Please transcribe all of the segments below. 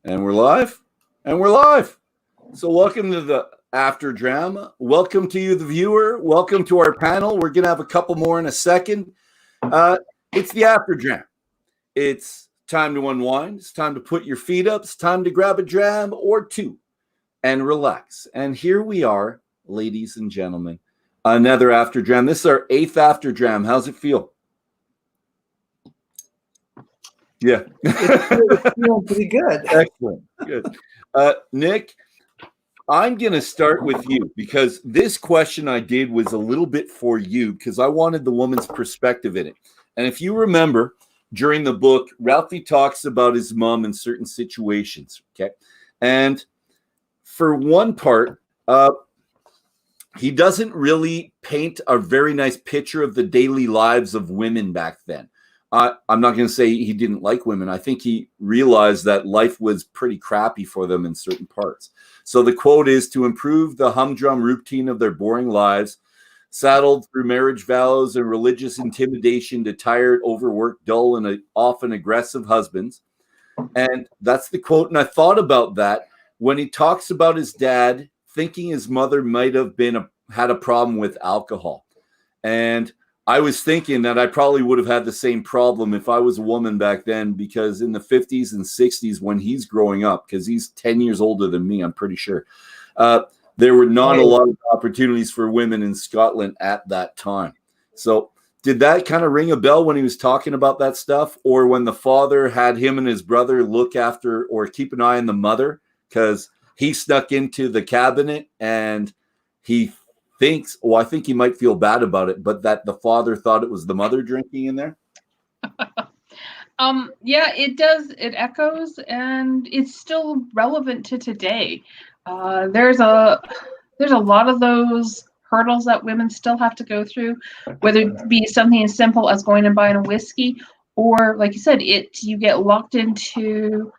And we're live. And we're live. So welcome to the After Dram. Welcome to you, the viewer. Welcome to our panel. We're going to have a couple more in a second. It's the After Dram. It's time to unwind. It's time to put your feet up. It's time to grab a dram or two and relax. And here we are, ladies and gentlemen. Another After Dram. This is our 8th After Dram. How's it feel? Yeah. It's feeling pretty good. Excellent. Good. Nick, I'm going to start with you because this question I did was a little bit for you because I wanted the woman's perspective in it. And if you remember, during the book, Ralfy talks about his mom in certain situations. Okay. And for one part, he doesn't really paint a very nice picture of the daily lives of women back then. I'm not going to say he didn't like women. I think he realized that life was pretty crappy for them in certain parts. So the quote is, to improve the humdrum routine of their boring lives, saddled through marriage vows and religious intimidation to tired, overworked, dull, and often aggressive husbands. And that's the quote. And I thought about that when he talks about his dad thinking his mother might have had a problem with alcohol. And I was thinking that I probably would have had the same problem if I was a woman back then, because in the 50s and 60s, when he's growing up, because he's 10 years older than me, I'm pretty sure, there were not a lot of opportunities for women in Scotland at that time. So did that kind of ring a bell when he was talking about that stuff? Or when the father had him and his brother look after or keep an eye on the mother, because he snuck into the cabinet and he thinks, well, I think he might feel bad about it, but that the father thought it was the mother drinking in there? Yeah, it does. It echoes, and it's still relevant to today. There's a lot of those hurdles that women still have to go through, whether it be something as simple as going and buying a whiskey, or like you said, you get locked into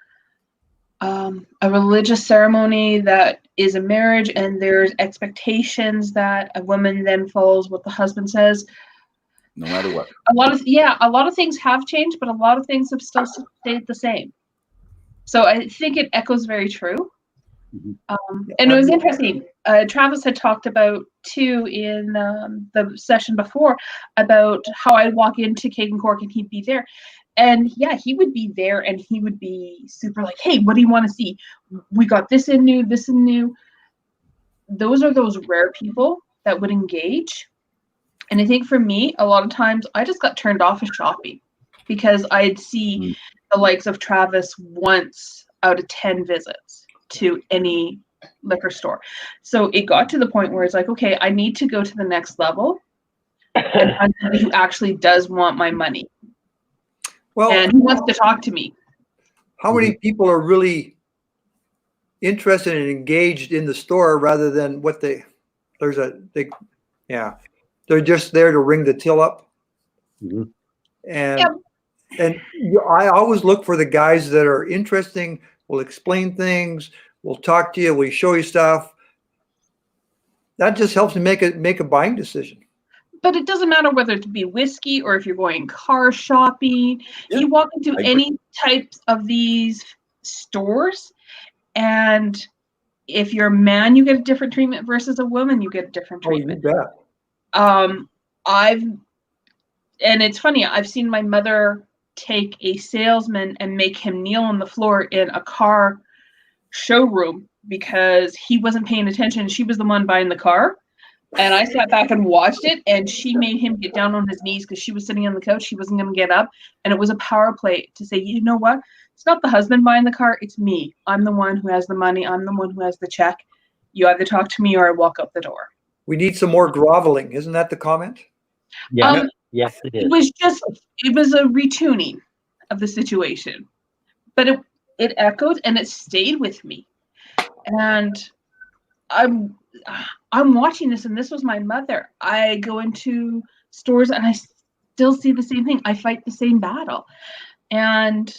a religious ceremony that is a marriage, and there's expectations that a woman then follows what the husband says. No matter what. A lot of things have changed, but a lot of things have still stayed the same. So I think it echoes very true. And it was interesting. Travis had talked about too in the session before about how I'd walk into Cake and Cork and he'd be there. And yeah, he would be there and he would be super like, hey, what do you want to see? We got this in new, this in new. Those are those rare people that would engage. And I think for me, a lot of times I just got turned off of shopping because I'd see the likes of Travis once out of 10 visits to any liquor store. So it got to the point where it's like, okay, I need to go to the next level and find somebody who actually does want my money. Well, and who wants to talk to me. How many people are really interested and engaged in the store rather than what they're just there to ring the till up. Mm-hmm. And I always look for the guys that are interesting, will explain things, will talk to you, will show you stuff. That just helps me make a buying decision. But it doesn't matter whether it be whiskey or if you're going car shopping. Yeah, you walk into any types of these stores, and if you're a man, you get a different treatment versus a woman, you get a different treatment. Oh, you bet. And it's funny, I've seen my mother take a salesman and make him kneel on the floor in a car showroom because he wasn't paying attention. She was the one buying the car. And I sat back and watched it, and she made him get down on his knees because she was sitting on the couch. She wasn't going to get up. And it was a power play to say, you know what? It's not the husband buying the car. It's me. I'm the one who has the money. I'm the one who has the check. You either talk to me or I walk out the door. We need some more groveling. Isn't that the comment? Yeah. Yes, it is. It was a retuning of the situation. But it echoed and it stayed with me. And I'm watching this, and this was my mother. I go into stores and I still see the same thing. I fight the same battle. And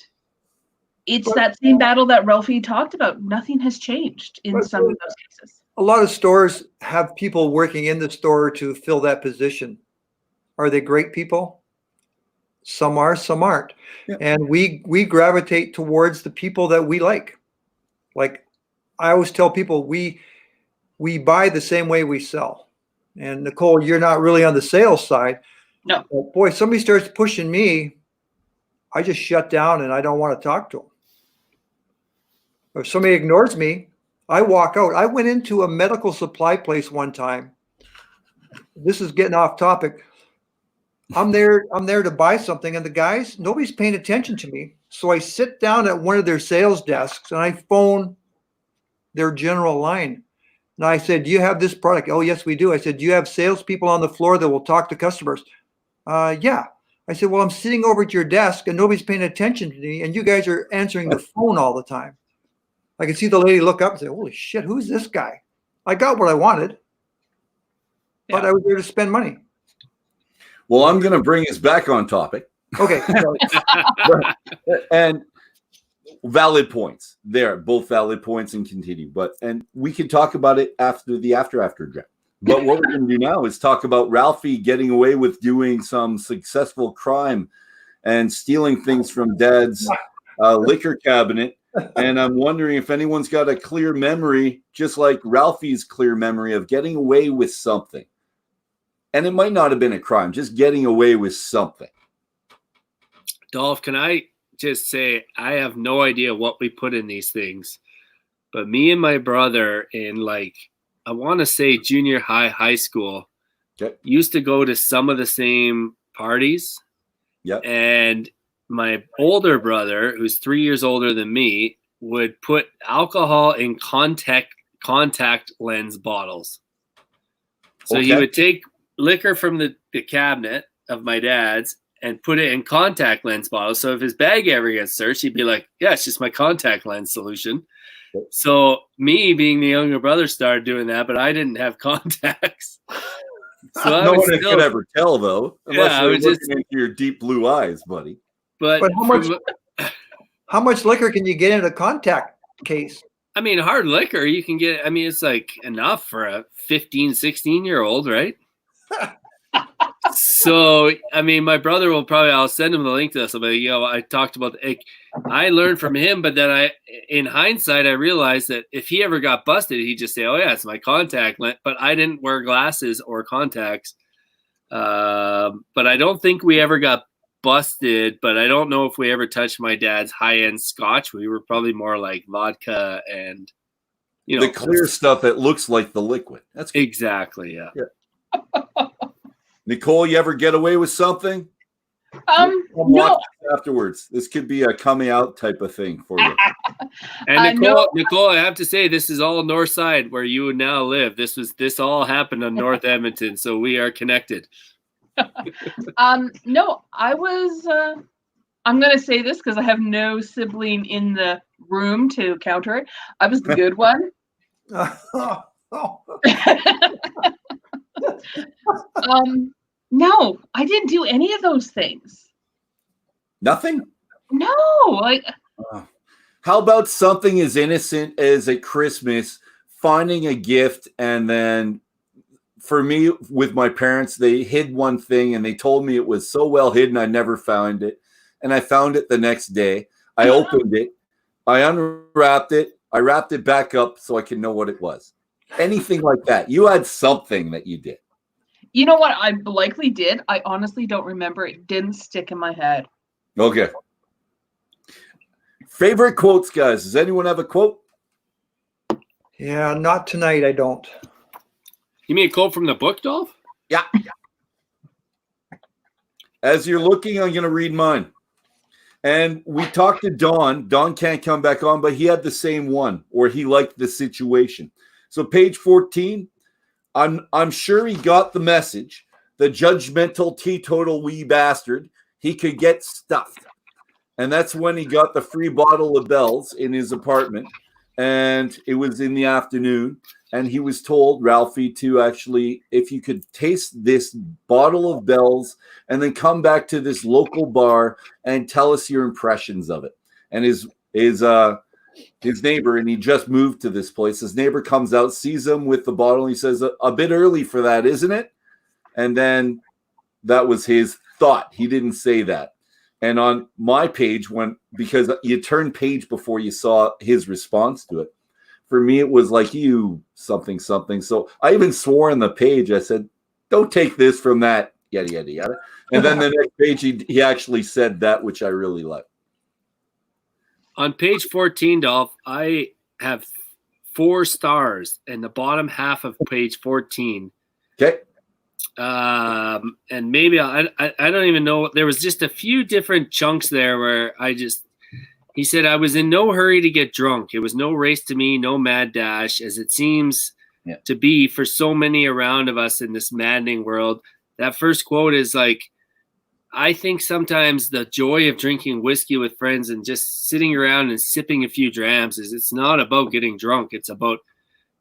it's that same battle that Ralfy talked about. Nothing has changed in some of those cases. A lot of stores have people working in the store to fill that position. Are they great people? Some are, some aren't. Yeah. And we gravitate towards the people that we like. Like I always tell people, we buy the same way we sell. And Nicole, you're not really on the sales side. No. But boy, somebody starts pushing me, I just shut down and I don't want to talk to them. If somebody ignores me, I walk out. I went into a medical supply place one time. This is getting off topic. I'm there to buy something, and the guys, nobody's paying attention to me. So I sit down at one of their sales desks and I phone their general line. And I said, "Do you have this product?" "Oh, yes, we do." I said, "Do you have salespeople on the floor that will talk to customers?" Yeah. I said, "Well, I'm sitting over at your desk and nobody's paying attention to me, and you guys are answering the phone all the time." I could see the lady look up and say, "Holy shit, who's this guy?" I got what I wanted, but I was there to spend money. Well, I'm going to bring us back on topic. Okay. And valid points there, both valid points, and continue. And we can talk about it after the after Dram. But what we're going to do now is talk about Ralfy getting away with doing some successful crime and stealing things from Dad's liquor cabinet. And I'm wondering if anyone's got a clear memory, just like Ralfy's clear memory of getting away with something. And it might not have been a crime, just getting away with something. Dolph, can I just say, I have no idea what we put in these things, but me and my brother in I want to say junior high school, used to go to some of the same parties. Yeah. And my older brother, who's 3 years older than me, would put alcohol in contact lens bottles. So he would take liquor from the cabinet of my dad's and put it in contact lens bottles. So if his bag ever gets searched, he'd be like, "Yeah, it's just my contact lens solution." So me, being the younger brother, started doing that, but I didn't have contacts. So no one could ever tell, though, unless you're looking into your deep blue eyes, buddy. But how much liquor can you get in a contact case? I mean, hard liquor, you can get, it's like enough for a 15, 16-year-old, right? So, my brother will probably, I'll send him the link to this. I'll be like, I talked about, I learned from him, but then in hindsight, I realized that if he ever got busted, he'd just say, "Oh yeah, it's my contact lens," but I didn't wear glasses or contacts. But I don't think we ever got busted, but I don't know if we ever touched my dad's high-end Scotch. We were probably more like vodka and, the clear stuff that looks like the liquid. That's good. Exactly. Yeah. Nicole, you ever get away with something? No. Afterwards, this could be a coming out type of thing for you. And Nicole, I have to say, this is all North Side where you now live. This all happened on North Edmonton, so we are connected. No, I was. I'm going to say this because I have no sibling in the room to counter it. I was the good one. No, I didn't do any of those things. Nothing? No, how about something as innocent as at Christmas, finding a gift, and then for me, with my parents, they hid one thing and they told me it was so well hidden I never found it. And I found it the next day. I opened it, I unwrapped it, I wrapped it back up so I could know what it was. Anything like that. You had something that you did. You know what I likely did? I honestly don't remember. It didn't stick in my head. Okay. Favorite quotes, guys. Does anyone have a quote? Yeah, not tonight. I don't. You mean a quote from the book, Dolph? Yeah. As you're looking, I'm going to read mine. And we talked to Don. Don can't come back on, but he had the same one, or he liked the situation. So page 14, I'm sure he got the message. The judgmental teetotal wee bastard, he could get stuffed. And that's when he got the free bottle of Bell's in his apartment. And it was in the afternoon. And he was told, Ralfy, to actually, if you could taste this bottle of Bell's and then come back to this local bar and tell us your impressions of it. And his neighbor, and he just moved to this place, his neighbor comes out, sees him with the bottle, and he says, a bit early for that, isn't it? And then that was his thought. He didn't say that. And on my page, because you turned page before you saw his response to it, for me, it was like, you something, something. So I even swore on the page, I said, don't take this from that, yada, yada, yada. And then the next page, he actually said that, which I really like. On page 14, Dolph, I have 4 stars in the bottom half of page 14. Okay. And maybe I don't even know. There was just a few different chunks there where he said, I was in no hurry to get drunk. It was no race to me, no mad dash, as it seems to be for so many around of us in this maddening world. That first quote is like, I think sometimes the joy of drinking whiskey with friends and just sitting around and sipping a few drams it's not about getting drunk. It's about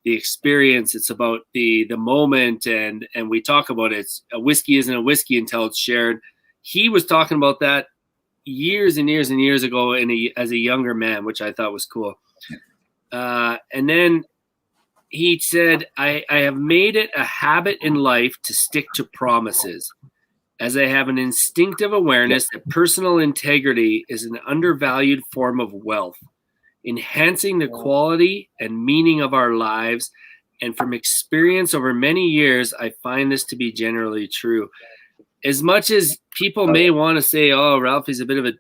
the experience. It's about the moment. And we talk about it. A whiskey isn't a whiskey until it's shared. He was talking about that years and years and years ago as a younger man, which I thought was cool. And then he said, I have made it a habit in life to stick to promises, as I have an instinctive awareness that personal integrity is an undervalued form of wealth, enhancing the quality and meaning of our lives. And from experience over many years, I find this to be generally true. As much as people may want to say, oh, Ralfy's a bit of an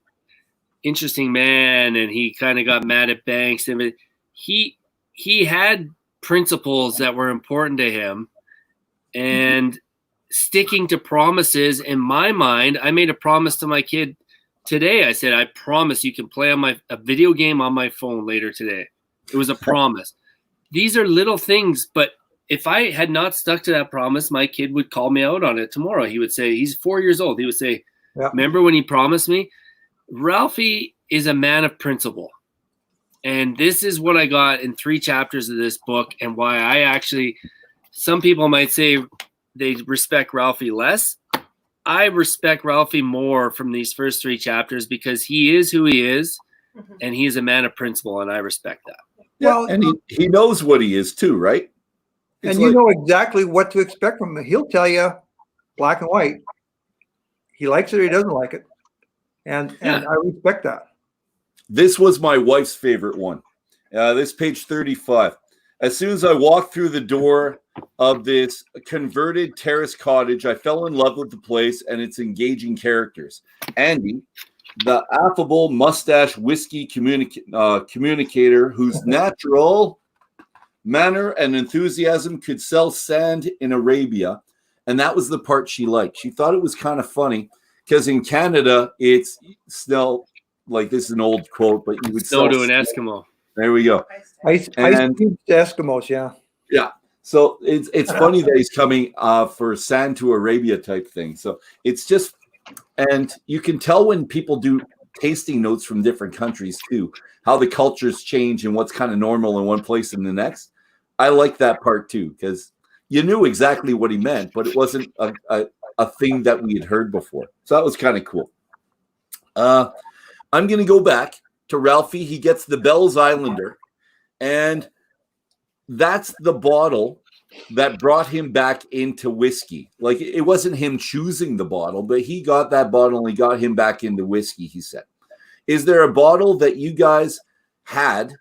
interesting man and he kind of got mad at banks, and he had principles that were important to him, and sticking to promises. In my mind, I made a promise to my kid today. I said, I promise you can play on a video game on my phone later today. It was a promise. These are little things, but if I had not stuck to that promise, my kid would call me out on it tomorrow. He would say, he's 4 years old. He would say, remember when he promised me? Ralfy is a man of principle. And this is what I got in 3 chapters of this book, and why some people might say they respect Ralfy less. I respect Ralfy more from these first 3 chapters because he is who he is, and he is a man of principle, and I respect that. Well, and he knows what he is too, right? And you know exactly what to expect from him. He'll tell you black and white. He likes it or he doesn't like it. And I respect that. This was my wife's favorite one. This page 35. As soon as I walked through the door of this converted terrace cottage, I fell in love with the place and its engaging characters. Andy, the affable mustache whiskey communicator whose natural manner and enthusiasm could sell sand in Arabia. And that was the part she liked. She thought it was kind of funny because in Canada, it's still like, this is an old quote, but you would sell to an Eskimo. There we go. Ice Eskimos, yeah. Yeah. So it's funny that he's coming for sand to Arabia type thing. So it's just, and you can tell when people do tasting notes from different countries too, how the cultures change and what's kind of normal in one place and the next. I like that part too, because you knew exactly what he meant, but it wasn't a thing that we had heard before. So that was kind of cool. I'm going to go back to Ralfy. He gets the Bell's Islander, and that's the bottle that brought him back into whiskey. Like, it wasn't him choosing the bottle, but he got that bottle and he got him back into whiskey, he said. Is there a bottle that you guys had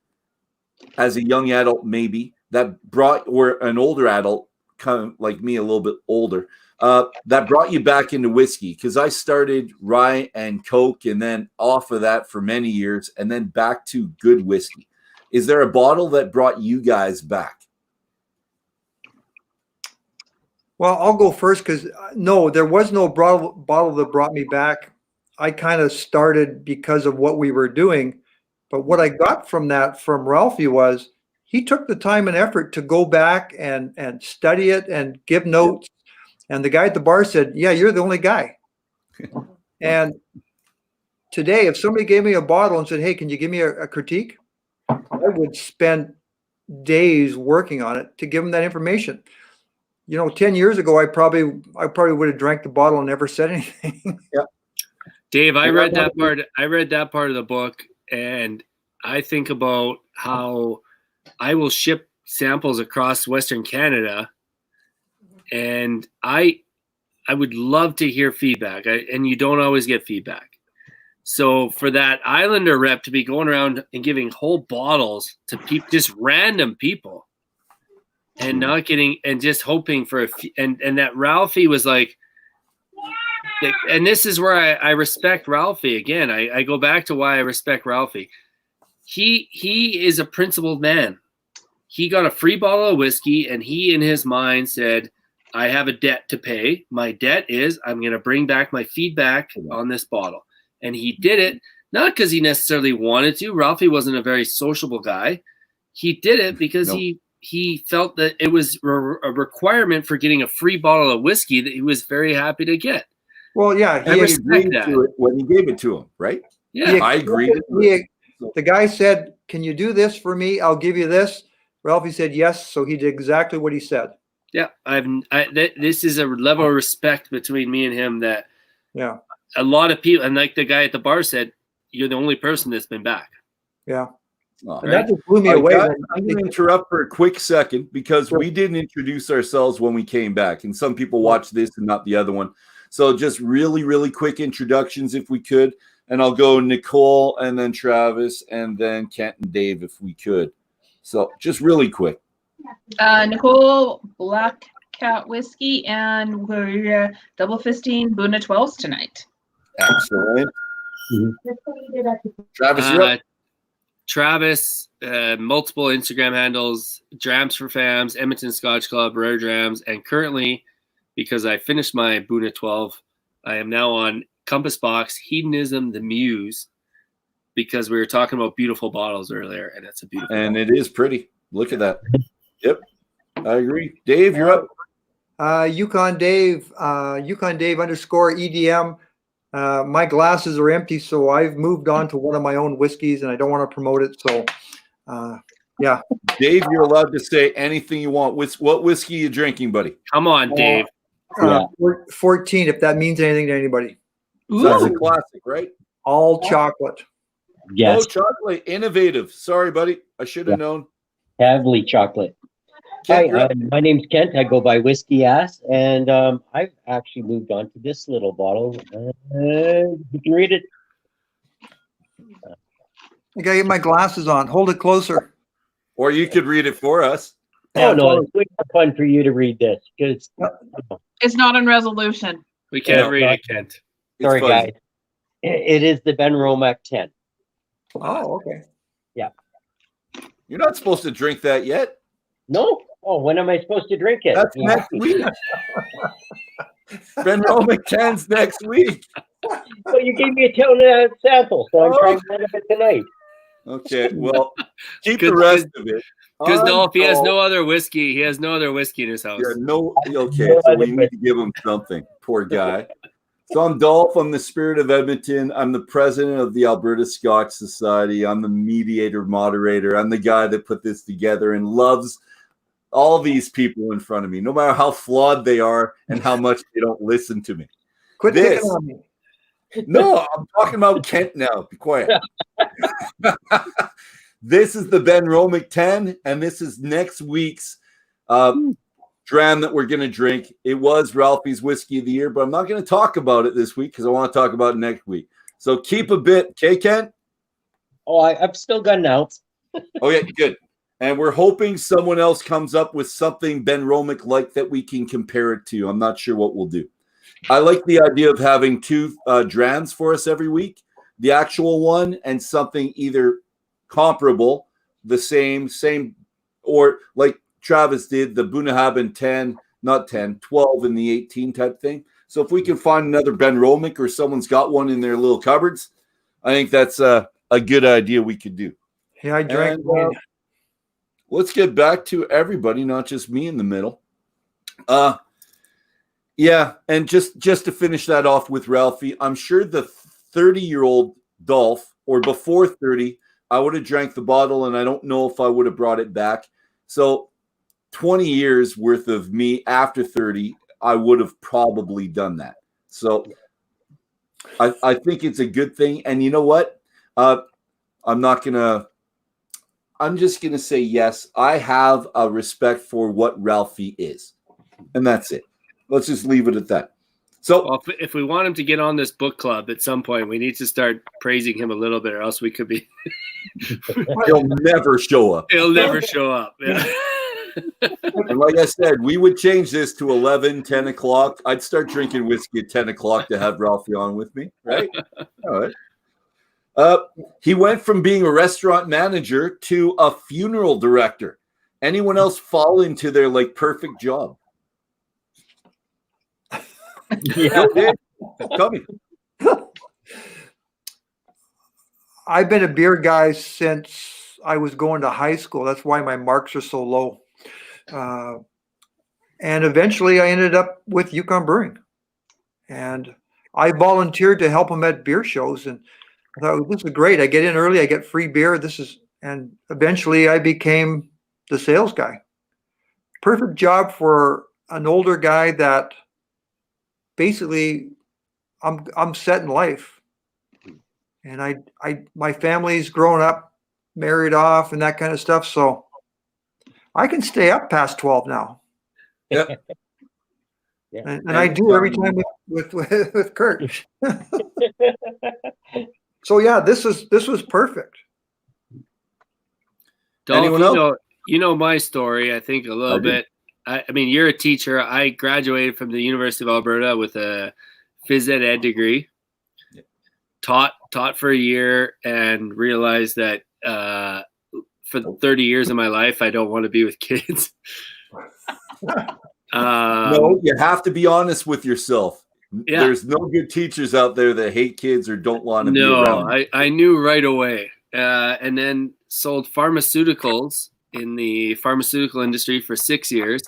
as a young adult, maybe, that brought, or an older adult, kind of like me, a little bit older, that brought you back into whiskey? Because I started rye and Coke and then off of that for many years and then back to good whiskey. Is there a bottle that brought you guys back? Well, I'll go first because no, there was no bottle that brought me back. I kind of started because of what we were doing. But what I got from Ralfy was he took the time and effort to go back and study it and give notes. And the guy at the bar said, yeah, you're the only guy. And today, if somebody gave me a bottle and said, hey, can you give me a critique? I would spend days working on it to give them that information. 10 years ago, I probably would have drank the bottle and never said anything. Yeah. Dave, I read that part of the book, and I think about how I will ship samples across Western Canada, and I would love to hear feedback. And you don't always get feedback. So for that Islander rep to be going around and giving whole bottles to just random people, and not getting, and just hoping for and that Ralfy was like, and this is where I respect Ralfy again. I go back to why I respect Ralfy. He is a principled man. He got a free bottle of whiskey, and he in his mind said, I have a debt to pay. My debt is I'm going to bring back my feedback on this bottle. And he did it, not because he necessarily wanted to. Ralfy wasn't a very sociable guy. He did it because he felt that it was a requirement for getting a free bottle of whiskey that he was very happy to get. Well, yeah, he agreed to it when he gave it to him, right? Yeah, I agree. The guy said, "Can you do this for me? I'll give you this." Ralfy said yes, so he did exactly what he said. Yeah, this is a level of respect between me and him that a lot of people, and like the guy at the bar said, you're the only person that's been back. Yeah. And that just blew me away. I'm going to interrupt for a quick second because we didn't introduce ourselves when we came back, and some people watch this and not the other one. So just really, really quick introductions if we could, and I'll go Nicole and then Travis and then Kent and Dave if we could. So just really quick. Nicole, Black Cat Whiskey, and we're double fisting Buna 12s tonight. Excellent. Travis, you're up. Travis, multiple Instagram handles, Drams for Fams, Edmonton Scotch Club, Rare Drams, and currently, because I finished my Buna 12, I am now on Compass Box, Hedonism, the Muse, because we were talking about beautiful bottles earlier, and it's a beautiful and bottle. it is pretty. Look at that. Yep, I agree. Dave, you're up. Yukon Dave, Yukon Dave _EDM. My glasses are empty, so I've moved on to one of my own whiskeys, and I don't want to promote it. So, yeah. Dave, you're allowed to say anything you want. What whiskey are you drinking, buddy? Come on, Dave. 14, if that means anything to anybody. So that's a classic, right? All chocolate. Yes. Oh, chocolate. Innovative. Sorry, buddy. I should have known. Heavily chocolate. Kent, Hi, my name's Kent. I go by Whiskey Ass, and I've actually moved on to this little bottle. You can read it. I gotta get my glasses on. Hold it closer. Or you could read it for us. Oh, no, it's way more fun for you to read this. Because It's not in resolution. We can't read it, Kent. Sorry, guys. It is the Ben Romack 10. Oh, okay. Yeah. You're not supposed to drink that yet. No? Oh, when am I supposed to drink it? That's next week. Ben Romack 10's next week. Well, you gave me a sample, so I'm trying one of it tonight. Okay, well, keep the rest of it. Because Dolph, he has no other whiskey. He has no other whiskey in his house. Yeah, okay, so we need to give him something. Poor guy. So I'm Dolph. I'm the spirit of Edmonton. I'm the president of the Alberta Scotch Society. I'm the mediator, moderator. I'm the guy that put this together and loves all these people in front of me, no matter how flawed they are and how much they don't listen to me. Quit picking on me. No, I'm talking about Kent now. Be quiet. This is the Ben Romack 10, and this is next week's dram that we're going to drink. It was Ralfy's Whiskey of the Year, but I'm not going to talk about it this week because I want to talk about it next week. So keep a bit. Okay, Kent? Oh, I've still got an ounce. Oh, yeah, good. And we're hoping someone else comes up with something Ben Romack like that we can compare it to. I'm not sure what we'll do. I like the idea of having two drams for us every week, the actual one and something either comparable, the same, or like Travis did, the Bunnahabhain 10, not 10, 12 in the 18 type thing. So if we can find another Ben Romack or someone's got one in their little cupboards, I think that's a good idea we could do. Yeah, I drank one. Let's get back to everybody, not just me in the middle. Yeah, and just to finish that off with Ralfy, I'm sure the 30-year-old Dolph, or before 30, I would have drank the bottle, and I don't know if I would have brought it back. So 20 years worth of me after 30, I would have probably done that. So I think it's a good thing. And you know what? I'm just going to say yes. I have a respect for what Ralfy is. And that's it. Let's just leave it at that. So Well, if we want him to get on this book club at some point, we need to start praising him a little bit, or else we could be. he'll never show up. He'll never show up. Yeah. And like I said, we would change this to 11, 10 o'clock. I'd start drinking whiskey at 10 o'clock to have Ralfy on with me, right? All right. He went from being a restaurant manager to a funeral director. Anyone else fall into their like perfect job? Yeah. Tell me. I've been a beer guy since I was going to high school. That's why my marks are so low. And eventually I ended up with Yukon Brewing. And I volunteered to help them at beer shows. And I thought, this is great. I get in early, I get free beer. And eventually I became the sales guy. Perfect job for an older guy that basically I'm set in life. And my family's grown up, married off and that kind of stuff. So I can stay up past 12 now. Yeah. Yeah. And I do every time with Kurt. So yeah, this was perfect. Dolph, Anyone else? You know my story, I think, a little bit. I mean, you're a teacher. I graduated from the University of Alberta with a phys ed degree. Yeah. Taught for a year and realized that for 30 years of my life, I don't want to be with kids. No, you have to be honest with yourself. Yeah. There's no good teachers out there that hate kids or don't want to be around them. I knew right away. And then sold pharmaceuticals in the pharmaceutical industry for 6 years,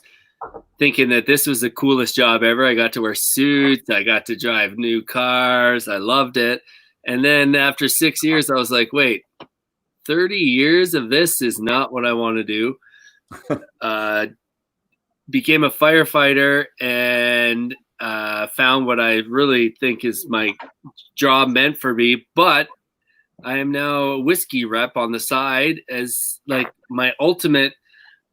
thinking that this was the coolest job ever. I got to wear suits. I got to drive new cars. I loved it. And then after 6 years, I was like, wait, 30 years of this is not what I want to do. Became a firefighter and found what I really think is my job meant for me. But I am now a whiskey rep on the side as like my ultimate,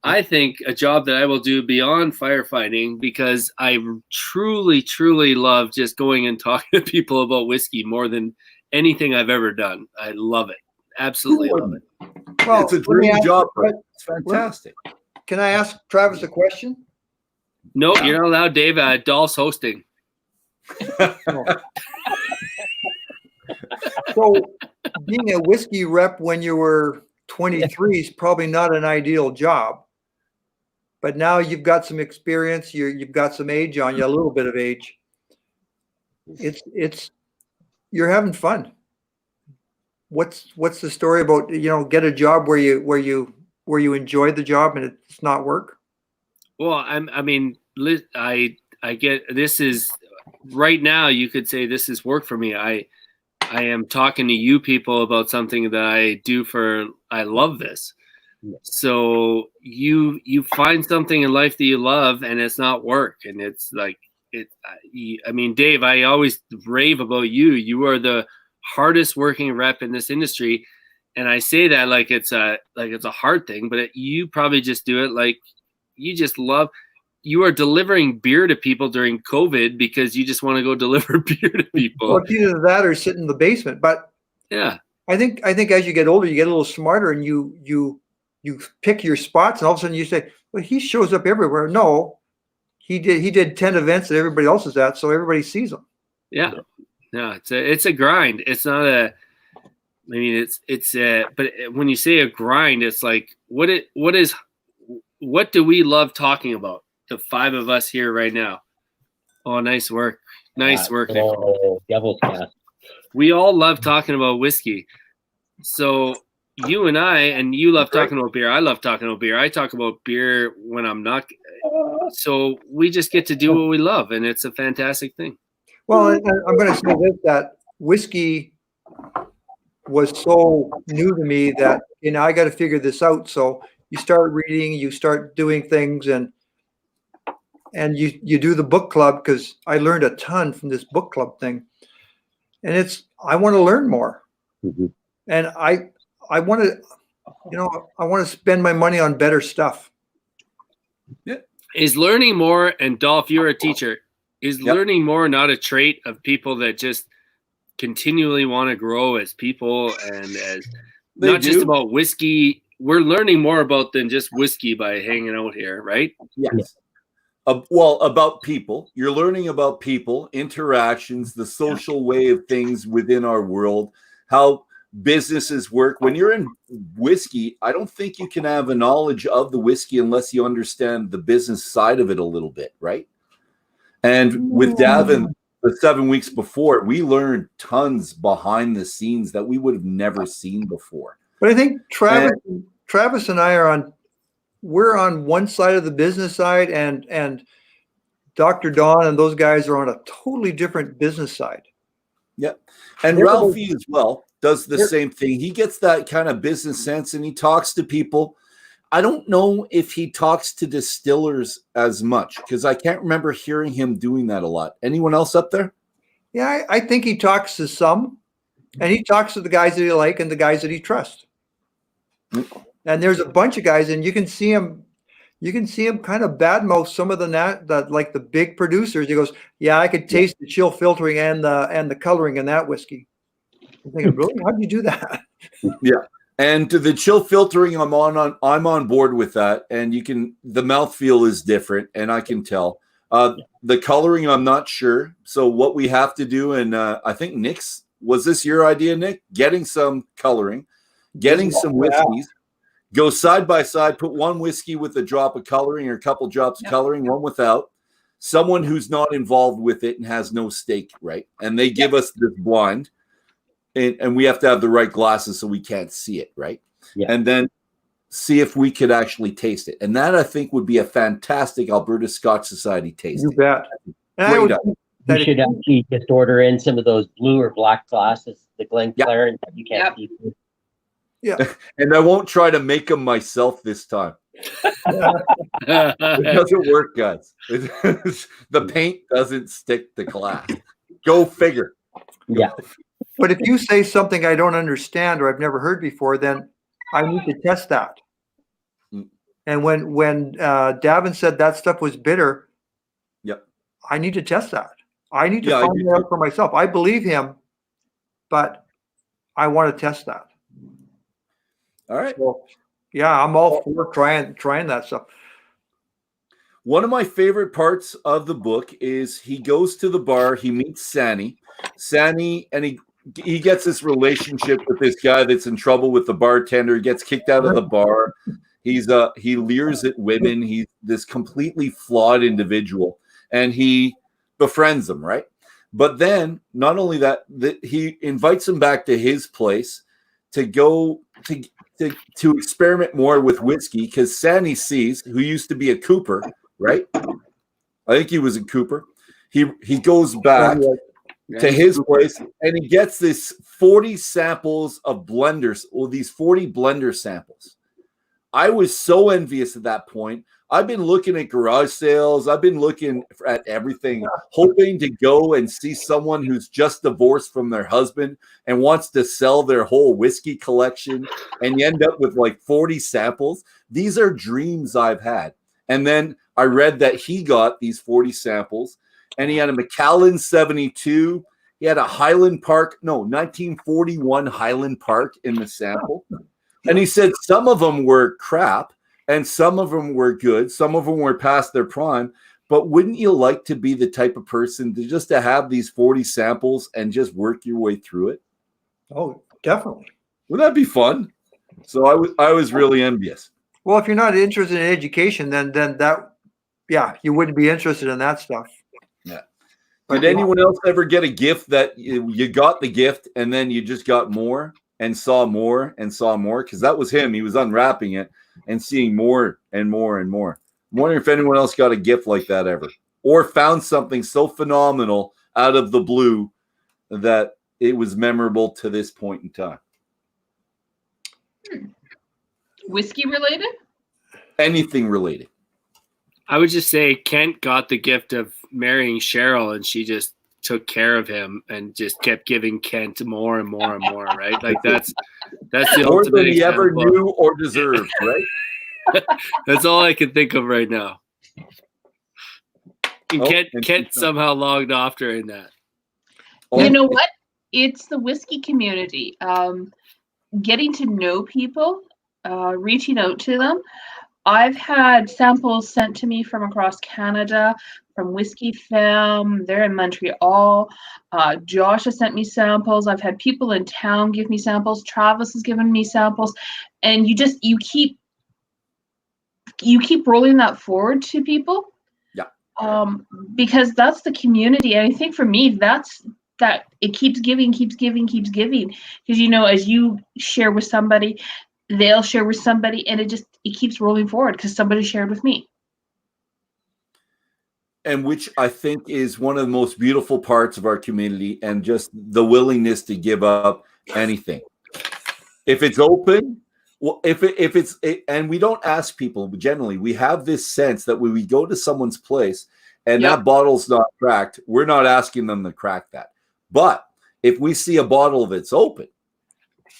I think, a job that I will do beyond firefighting, because I truly, truly love just going and talking to people about whiskey more than anything I've ever done. I love it. Absolutely love it. Well, It's a dream job. It's fantastic. Can I ask Travis a question? No, you're not allowed, Dave. Dolph's hosting. So being a whiskey rep when you were 23 is probably not an ideal job. But now you've got some experience, you've got some age on you, a little bit of age. You're having fun. What's the story about, get a job where you enjoy the job and it's not work? Well, I get, this is right now, you could say this is work for me. I am talking to you people about something that I do I love this. So you find something in life that you love and it's not work. And it's like, Dave, I always rave about you. You are the hardest working rep in this industry. And I say that like it's a hard thing, but you probably just do it like you just love. You are delivering beer to people during COVID because you just want to go deliver beer to people. Well, it's either that or sit in the basement. But yeah, I think as you get older, you get a little smarter, and you pick your spots, and all of a sudden you say, "Well, he shows up everywhere." No, he did 10 events that everybody else is at, so everybody sees him. Yeah, no, it's a grind. It's not a. I mean, but when you say a grind, it's like what do we love talking about? The 5 of us here right now. Oh, nice work. Nice work. Devil's cast. We all love talking about whiskey. So you and you love talking about beer. I love talking about beer. I talk about beer when I'm not. So we just get to do what we love, and it's a fantastic thing. Well, I'm going to say this, that whiskey was so new to me that, I got to figure this out. So you start reading, you start doing things, and you do the book club, because I learned a ton from this book club thing. And I want to learn more. Mm-hmm. And I want to spend my money on better stuff. Yeah. Is learning more, and Dolph, you're a teacher. Is learning more not a trait of people that just continually want to grow as people and as not just about whiskey? We're learning more about than just whiskey by hanging out here, right? Yes. Well, about people. You're learning about people, interactions, the social way of things within our world, how businesses work. When you're in whiskey, I don't think you can have a knowledge of the whiskey unless you understand the business side of it a little bit, right? And with Davin, the 7 weeks before, we learned tons behind the scenes that we would have never seen before. But I think Travis and I we're on one side of the business side, and Dr. Don and those guys are on a totally different business side. Yep. And Ralfy as well does the same thing. He gets that kind of business sense and he talks to people. I don't know if he talks to distillers as much because I can't remember hearing him doing that a lot. Anyone else up there? Yeah, I think he talks to some, and he talks to the guys that he like and the guys that he trusts. And there's a bunch of guys, and you can see him kind of badmouth some of the like the big producers. He goes, "Yeah, I could taste the chill filtering and the coloring in that whiskey." I'm thinking, really? How'd you do that? Yeah. And to the chill filtering, I'm on board with that. And the mouthfeel is different, and I can tell. The coloring, I'm not sure. So what we have to do, and I think was this your idea, Nick? Getting some coloring, getting some whiskeys. Go side by side, put one whiskey with a drop of coloring or a couple drops of coloring, one without. Someone who's not involved with it and has no stake, right? And they give us this blind, and we have to have the right glasses so we can't see it, right? Yeah. And then see if we could actually taste it. And that, I think, would be a fantastic Alberta Scotch Society tasting. You bet. You should actually just order in some of those blue or black glasses, the Glencairn that you can't see through. Yeah. And I won't try to make them myself this time. It doesn't work, guys. The paint doesn't stick to glass. Go figure. Yeah. But if you say something I don't understand or I've never heard before, then I need to test that. And when Davin said that stuff was bitter, I need to test that. I need to find that out for myself. I believe him, but I want to test that. All right. So, yeah, I'm all for trying that stuff. One of my favorite parts of the book is he goes to the bar, he meets Sanny, and he gets this relationship with this guy that's in trouble with the bartender. He gets kicked out of the bar. He leers at women. He's this completely flawed individual, and he befriends them, right? But then, not only that, he invites him back to his place to go to experiment more with whiskey, because Sandy sees, who used to be a Cooper, right? I think he was a Cooper. He goes back to his place, and he gets this 40 samples of blenders, or these 40 blender samples. I was so envious at that point. I've been looking at garage sales. I've been looking at everything, hoping to go and see someone who's just divorced from their husband and wants to sell their whole whiskey collection, and you end up with like 40 samples. These are dreams I've had. And then I read that he got these 40 samples, and he had a Macallan 72. He had a 1941 Highland Park in the sample. And he said some of them were crap and some of them were good. Some of them were past their prime. But wouldn't you like to be the type of person to have these 40 samples and just work your way through it? Oh, definitely. Wouldn't that be fun? So I was really envious. Well, if you're not interested in education, then that, you wouldn't be interested in that stuff. Yeah. Did anyone else ever get a gift that you got the gift and then you just got more and saw more and saw more? Because that was him. He was unwrapping it and seeing more and more and more. I'm wondering if anyone else got a gift like that ever, or found something so phenomenal out of the blue that it was memorable to this point in time. Whiskey related? Anything related. I would just say Kent got the gift of marrying Cheryl, and she just took care of him and just kept giving Kent more and more and more, right? Like that's the more ultimate than he example. ever knew or deserved, right? That's all I can think of right now. Kent somehow logged off during that. You know what? It's the whiskey community. Getting to know people, reaching out to them. I've had samples sent to me from across Canada, from Whiskey Fam. They're in Montreal. Josh has sent me samples. I've had people in town give me samples. Travis has given me samples, and you keep rolling that forward to people. Yeah. Because that's the community, and I think for me, that's that it keeps giving. Because as you share with somebody, they'll share with somebody, and it keeps rolling forward because somebody shared with me. And which I think is one of the most beautiful parts of our community, and just the willingness to give up anything. If it's open, and we don't ask people, generally, we have this sense that when we go to someone's place and that bottle's not cracked, we're not asking them to crack that. But if we see a bottle that's open,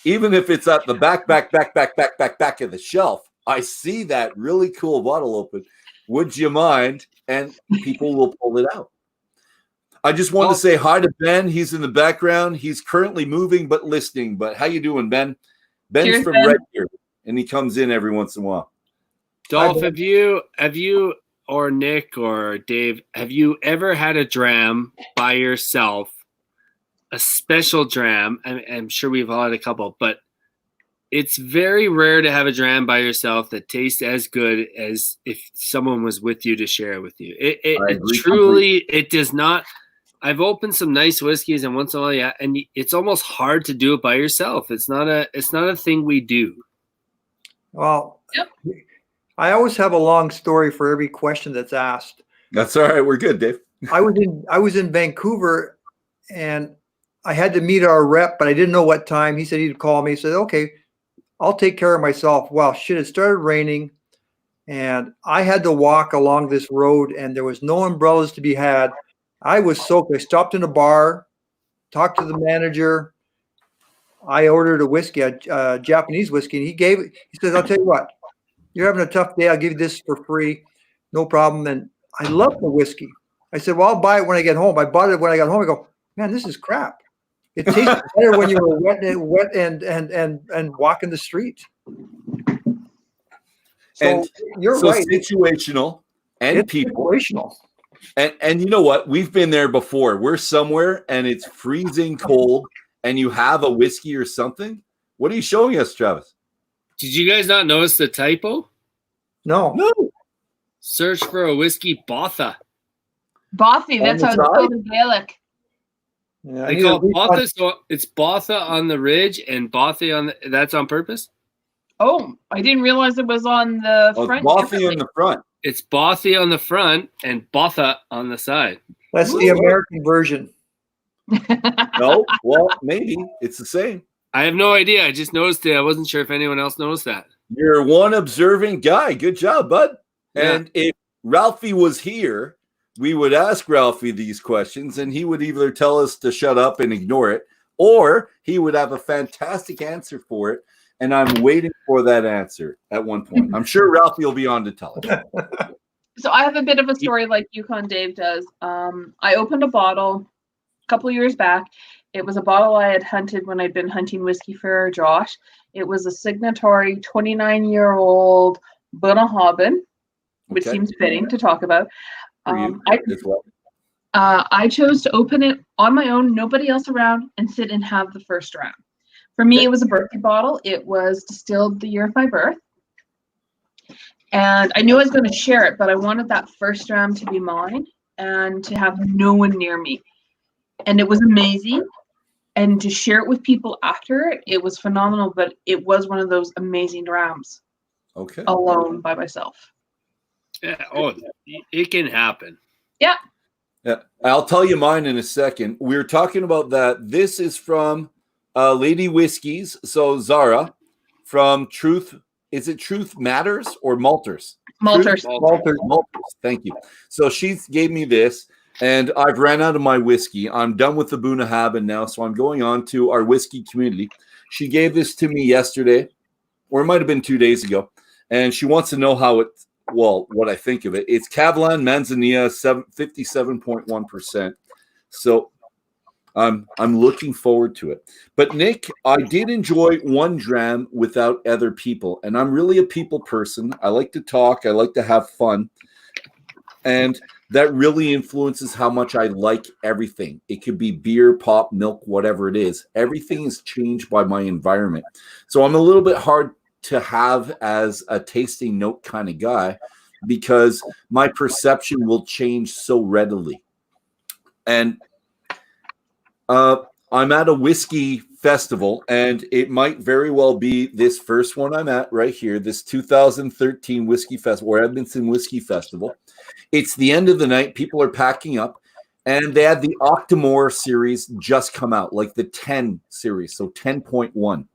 even if it's at the back of the shelf, I see that really cool bottle open. Would you mind? And people will pull it out. I just want to say hi to Ben. He's in the background. He's currently moving but listening. But how you doing, Ben? Ben's Cheers, from Ben. Red Deer, and he comes in every once in a while. Dolph, have you or Nick or Dave, have you ever had a dram by yourself? A special dram. I'm sure we've all had a couple, but it's very rare to have a dram by yourself that tastes as good as if someone was with you to share it with you. It truly, it does not. I've opened some nice whiskeys, and once in a while, and it's almost hard to do it by yourself. It's not a thing we do. Well, I always have a long story for every question that's asked. That's all right. We're good, Dave. I was in Vancouver, and I had to meet our rep, but I didn't know what time. He said he'd call me. He said, okay, I'll take care of myself. Well, shit, it started raining, and I had to walk along this road, and there was no umbrellas to be had. I was soaked. I stopped in a bar, talked to the manager. I ordered a whiskey, a Japanese whiskey, and he says, I'll tell you what, you're having a tough day. I'll give you this for free. No problem. And I love the whiskey. I said, well, I'll buy it when I get home. I bought it when I got home. I go, man, this is crap. It tastes better when you were wet and walking the street. So you're right. Situational and it's people. Situational. And you know what? We've been there before. We're somewhere and it's freezing cold, and you have a whiskey or something. What are you showing us, Travis? Did you guys not notice the typo? No. Search for a whiskey botha. Bothy, that's how it's called in Gaelic. Yeah, They call it botha, so it's botha on the ridge and bothy on that's on purpose? Oh, I didn't realize it was on the front. Bothy on the front. It's bothy on the front and botha on the side. That's the American version. No, well, maybe it's the same. I have no idea. I just noticed it. I wasn't sure if anyone else noticed that. You're one observing guy. Good job, bud. Yeah. And if Ralfy was here, we would ask Ralfy these questions, and he would either tell us to shut up and ignore it, or he would have a fantastic answer for it. And I'm waiting for that answer at one point. I'm sure Ralfy will be on to tell it. So I have a bit of a story like Yukon Dave does. I opened a bottle a couple of years back. It was a bottle I had hunted when I'd been hunting whiskey for Josh. It was a signatory 29-year-old Bunnahabhain, which seems fitting to talk about. I chose to open it on my own, nobody else around, and sit and have the first round. For me, it was a birthday bottle. It was distilled the year of my birth. And I knew I was going to share it, but I wanted that first round to be mine and to have no one near me. And it was amazing. And to share it with people after, it was phenomenal, but it was one of those amazing drams. Okay. Alone by myself. Yeah. Oh, it can happen. Yeah. Yeah. I'll tell you mine in a second. We were talking about that. This is from Lady Whiskies. So Zara from Truth. Is it Truth Matters or Malters? Malters. Malters. Thank you. So she gave me this, and I've ran out of my whiskey. I'm done with the Bunnahabhain now, so I'm going on to our whiskey community. She gave this to me yesterday, or it might have been 2 days ago, and she wants to know how it what I think of it. It's Catalan Manzanilla, 57.1%. So I'm looking forward to it. But Nick, I did enjoy one dram without other people, and I'm really a people person. I like to talk. I like to have fun, and that really influences how much I like everything. It could be beer, pop, milk, whatever it is. Everything is changed by my environment. So I'm a little bit hard to have as a tasting note kind of guy because my perception will change so readily. And I'm at a whiskey festival, and it might very well be this first one I'm at right here, this 2013 Whiskey Festival, or Edmonton Whiskey Festival. It's the end of the night. People are packing up, and they had the Octomore series just come out, like the 10 series, so 10.1.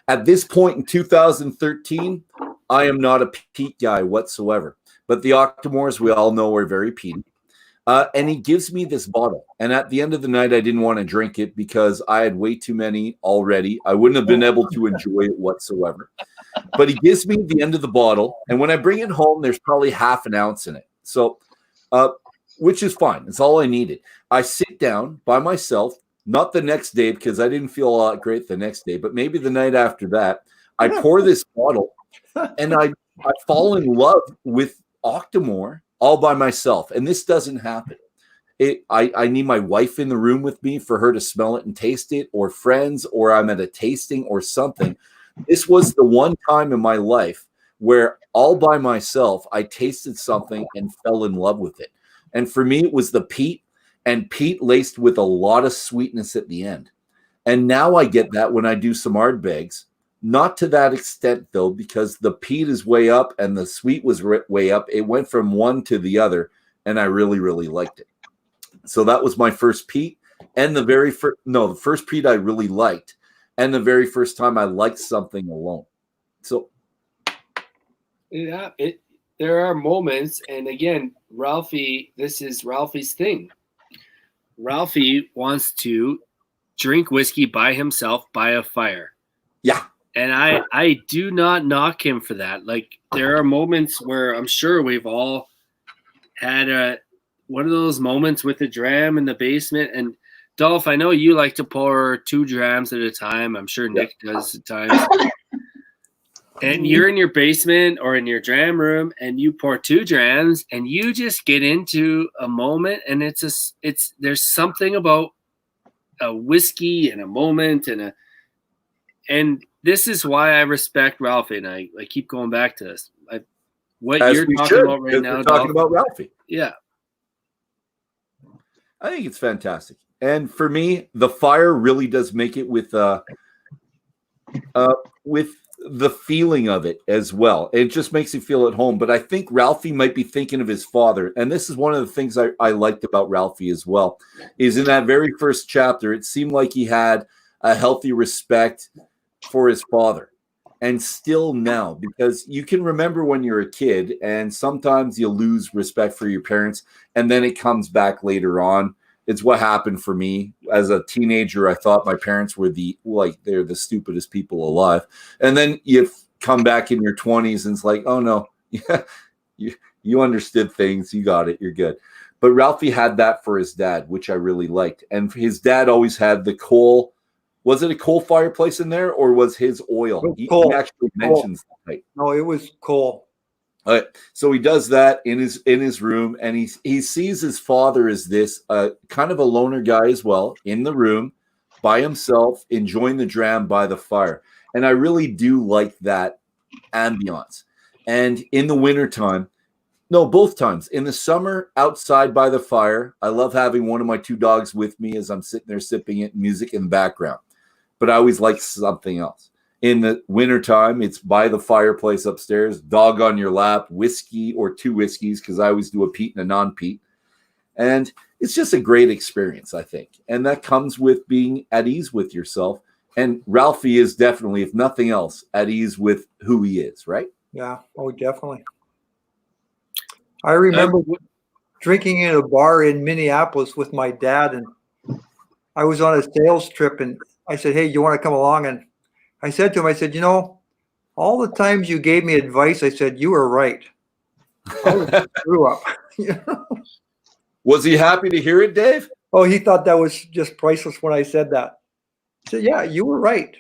At this point in 2013, I am not a peat guy whatsoever, but the Octomores, we all know, are very peaty. And he gives me this bottle. And at the end of the night, I didn't want to drink it because I had way too many already. I wouldn't have been able to enjoy it whatsoever. But he gives me the end of the bottle. And when I bring it home, there's probably half an ounce in it. So, which is fine. It's all I needed. I sit down by myself, not the next day because I didn't feel a lot great the next day, but maybe the night after that. I pour this bottle and I fall in love with Octomore all by myself. And this doesn't happen. I need my wife in the room with me for her to smell it and taste it, or friends, or I'm at a tasting or something. This was the one time in my life where all by myself, I tasted something and fell in love with it. And for me, it was the peat, and peat laced with a lot of sweetness at the end. And now I get that when I do some Ardbegs. Not to that extent, though, because the peat is way up and the sweet was way up. It went from one to the other, and I really, really liked it. So that was my first peat, and the first peat I really liked, and the very first time I liked something alone. So, yeah, there are moments, and again, Ralfy, this is Ralfy's thing. Ralfy wants to drink whiskey by himself by a fire. Yeah. And I do not knock him for that. Like, there are moments where I'm sure we've all had one of those moments with a dram in the basement. And Dolph, I know you like to pour 2 drams at a time. I'm sure Nick does at times. And you're in your basement or in your dram room, and you pour 2 drams, and you just get into a moment, and there's something about a whiskey and a moment and this is why I respect Ralfy, and I keep going back to this. What you're talking about right now, talking about Ralfy. Yeah, I think it's fantastic. And for me, the fire really does make it with the feeling of it as well. It just makes you feel at home. But I think Ralfy might be thinking of his father. And this is one of the things I liked about Ralfy as well, is in that very first chapter, it seemed like he had a healthy respect for his father. And still now, because you can remember when you're a kid and sometimes you lose respect for your parents and then it comes back later on. It's what happened for me as a teenager. I thought my parents were they're the stupidest people alive. And then you come back in your 20s and it's like, oh no, yeah, you understood things. You got it. You're good. But Ralfy had that for his dad, which I really liked. And his dad always had the coal. Was it a coal fireplace in there, or was his oil? He actually mentions that. No, it was coal. So he does that in his room, and he sees his father as this kind of a loner guy as well, in the room by himself, enjoying the dram by the fire. And I really do like that ambiance. And in the wintertime, no, both times. In the summer, outside by the fire, I love having one of my 2 dogs with me as I'm sitting there sipping it, music in the background. But I always like something else. In the wintertime, it's by the fireplace upstairs, dog on your lap, whiskey or 2 whiskeys, because I always do a peat and a non-peat. And it's just a great experience, I think. And that comes with being at ease with yourself. And Ralfy is definitely, if nothing else, at ease with who he is, right? Yeah. Oh, definitely. I remember drinking in a bar in Minneapolis with my dad, and I was on a sales trip, and I said, hey, you want to come along? And I said to him, I said, all the times you gave me advice, I said, you were right. I grew up. You know? Was he happy to hear it, Dave? Oh, he thought that was just priceless when I said that. I said, yeah, you were right.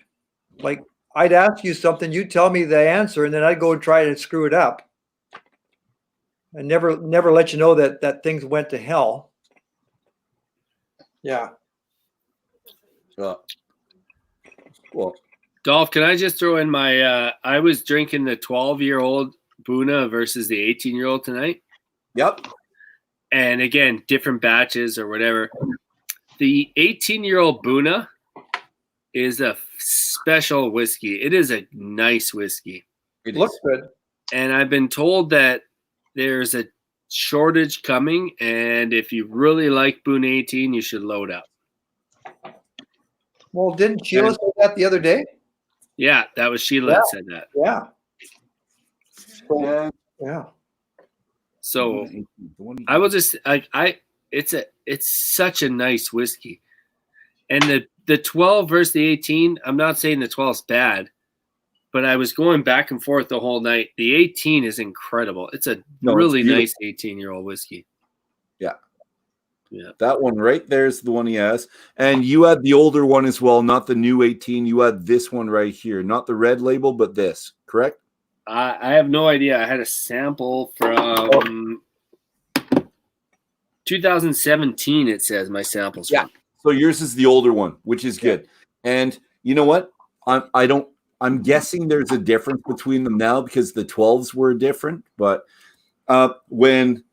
Like, I'd ask you something, you'd tell me the answer, and then I'd go and try and screw it up. And never let you know that things went to hell. Yeah. Well, Dolph, can I just throw in my I was drinking the 12-year-old Buna versus the 18-year-old tonight. Yep. And again, different batches or whatever. The 18-year-old Buna is a special whiskey. It is a nice whiskey. It looks good. And I've been told that there's a shortage coming, and if you really like Buna 18, you should load up. Well, didn't Sheila say that the other day? Yeah, that was Sheila that said that. Yeah. So, yeah. So I will just it's such a nice whiskey. And the 12 versus the 18, I'm not saying the 12 is bad, but I was going back and forth the whole night. The 18 is incredible. It's a really nice 18-year-old whiskey. Yeah. Yeah. That one right there is the one he has. And you had the older one as well, not the new 18. You had this one right here, not the red label, but this, correct? I have no idea. I had a sample from 2017, it says my samples. Yeah. So yours is the older one, which is good. And you know what? I'm guessing there's a difference between them now because the 12s were different. But when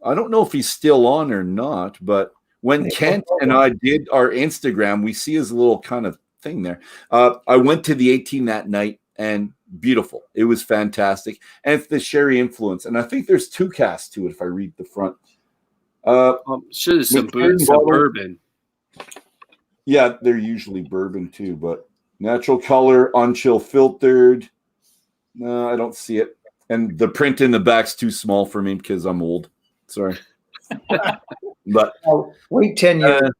I don't know if he's still on or not, but when Kent and I did our Instagram, we see his little kind of thing there. I went to the 18 that night and beautiful. It was fantastic. And it's the sherry influence. And I think there's 2 casks to it if I read the front. I'm sure there's some bourbon. Yeah, they're usually bourbon too, but natural color, unchill filtered. No, I don't see it. And the print in the back's too small for me because I'm old. Sorry. But wait 10 years.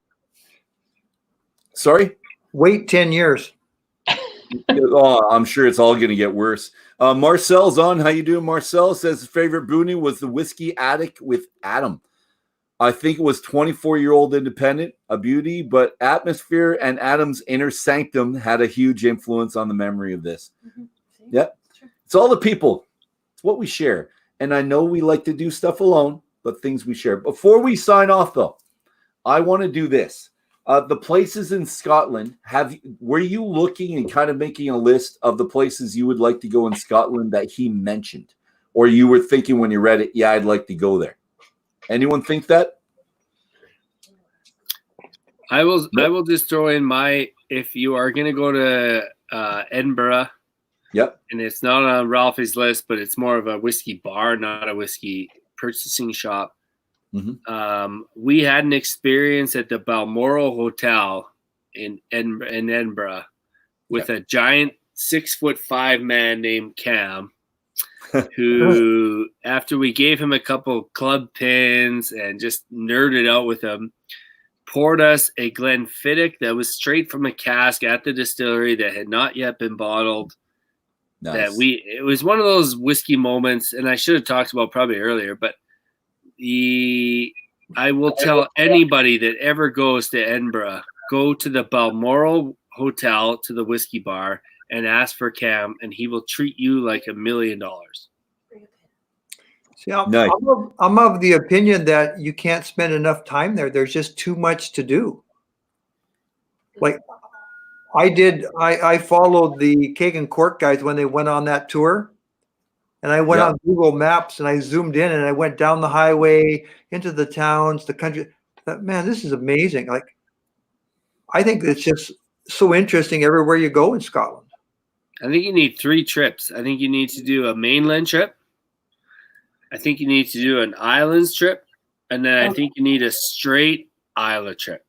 Sorry? Wait 10 years. Oh, I'm sure it's all going to get worse. Marcel's on. How you doing, Marcel? Says his favorite boonie was the Whiskey Attic with Adam. I think it was 24-year-old independent, a beauty, but atmosphere and Adam's inner sanctum had a huge influence on the memory of this. Mm-hmm. Yep. Sure. It's all the people. It's what we share. And I know we like to do stuff alone, but things we share. Before we sign off, though, I want to do this. The places in Scotland, were you looking and kind of making a list of the places you would like to go in Scotland that he mentioned? Or you were thinking when you read it, yeah, I'd like to go there? Anyone think that? I will just throw in if you are going to go to Edinburgh. Yep. And it's not on Ralfy's list, but it's more of a whiskey bar, not a whiskey purchasing shop. Mm-hmm. We had an experience at the Balmoral Hotel in Edinburgh with a giant 6'5" man named Cam, who, after we gave him a couple club pins and just nerded out with him, poured us a Glenfiddich that was straight from a cask at the distillery that had not yet been bottled. Nice. It was one of those whiskey moments, and I should have talked about probably earlier, but I will tell anybody that ever goes to Edinburgh, go to the Balmoral Hotel, to the whiskey bar, and ask for Cam, and he will treat you like $1 million. See, I'm of the opinion that you can't spend enough time there. There's just too much to do. Like I followed the Keg and Cork guys when they went on that tour. And I went on Google Maps and I zoomed in and I went down the highway into the towns, the country. Man, this is amazing. Like, I think it's just so interesting everywhere you go in Scotland. I think you need 3 trips. I think you need to do a mainland trip. I think you need to do an islands trip. And then I think you need a straight Isla trip.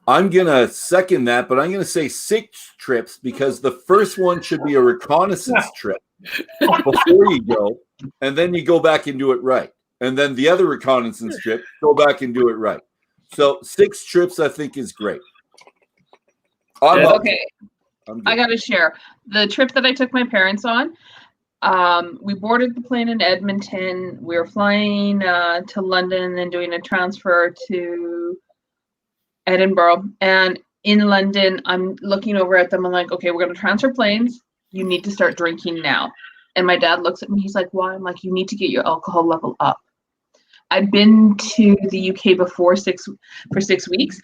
I'm going to second that, but I'm going to say 6 trips because the first one should be a reconnaissance trip before you go, and then you go back and do it right. And then the other reconnaissance trip, go back and do it right. So 6 trips, I think, is great. Okay. I got to share. The trip that I took my parents on, We boarded the plane in Edmonton. We were flying to London and then doing a transfer to Edinburgh. And in London, I'm looking over at them. I'm like, okay, we're going to transfer planes. You need to start drinking now. And my dad looks at me. He's like, why? I'm like, you need to get your alcohol level up. I'd been to the UK before for 6 weeks,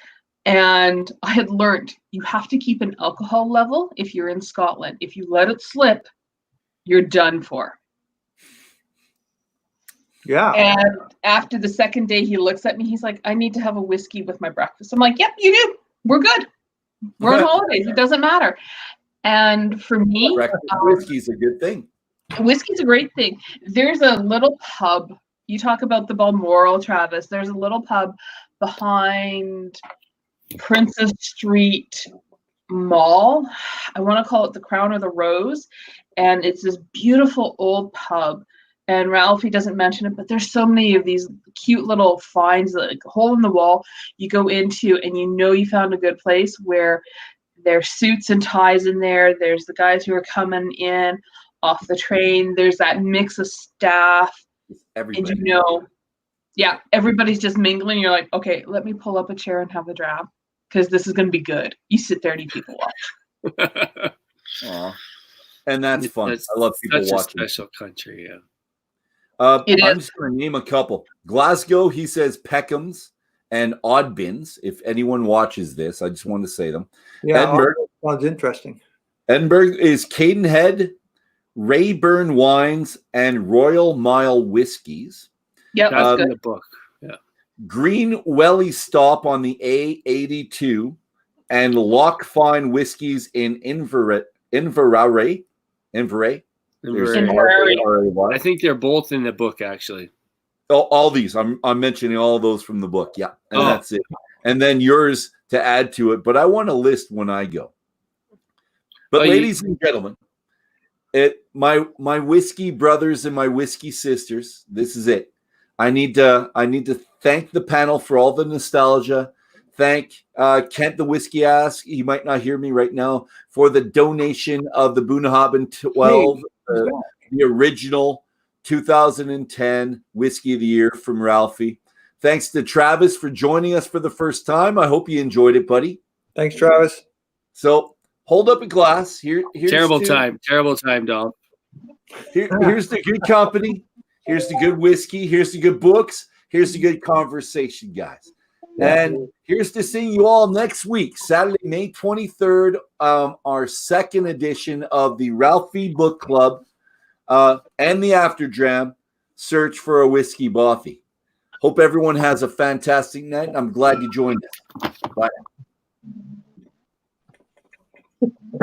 and I had learned you have to keep an alcohol level if you're in Scotland. If you let it slip, you're done for. Yeah. And after the second day, he looks at me. He's like, I need to have a whiskey with my breakfast. I'm like, yep, you do. We're good. We're on holidays. It doesn't matter. And for me, whiskey's a good thing. Whiskey's a great thing. There's a little pub. You talk about the Balmoral, Travis. There's a little pub behind Princess Street Mall. I want to call it the Crown or the Rose. And it's this beautiful old pub. And Ralfy doesn't mention it, but there's so many of these cute little finds, like a hole in the wall you go into, and you know you found a good place where there's suits and ties in there. There's the guys who are coming in off the train. There's that mix of staff. Everybody. And you know, yeah, everybody's just mingling. You're like, okay, let me pull up a chair and have a dram because this is going to be good. You sit there and you people watch. Aww. And that's fun. I love people watching. watching. A special country, yeah. I'm just going to name a couple. Glasgow, he says Peckham's and Oddbins. If anyone watches this, I just want to say them. Yeah, Edinburgh sounds interesting. Edinburgh is Cadenhead, Rayburn Wines, and Royal Mile Whiskies. Yeah, that's in the book. Yeah. Green Welly Stop on the A82 and Lochfine Whiskies in Inverary. I think they're both in the book, actually. All these. I'm mentioning all those from the book. Yeah. And that's it. And then yours to add to it. But I want to list when I go. But ladies and gentlemen, my whiskey brothers and my whiskey sisters, this is it. I need to thank the panel for all the nostalgia. Thank Kent the Whiskey Ass. He might not hear me right now for the donation of the Bunnahabhain 12, the original 2010 Whiskey of the Year from Ralfy. Thanks to Travis for joining us for the first time. I hope you enjoyed it, buddy. Thanks, Travis. So hold up a glass. Here's terrible time, Dom. Here's the good company. Here's the good whiskey. Here's the good books. Here's the good conversation, guys. And here's to seeing you all next week, Saturday, May 23rd, our second edition of the Ralfy Book Club and the After Dram Search for a Whiskey Bothy. Hope everyone has a fantastic night. I'm glad you joined us. Bye.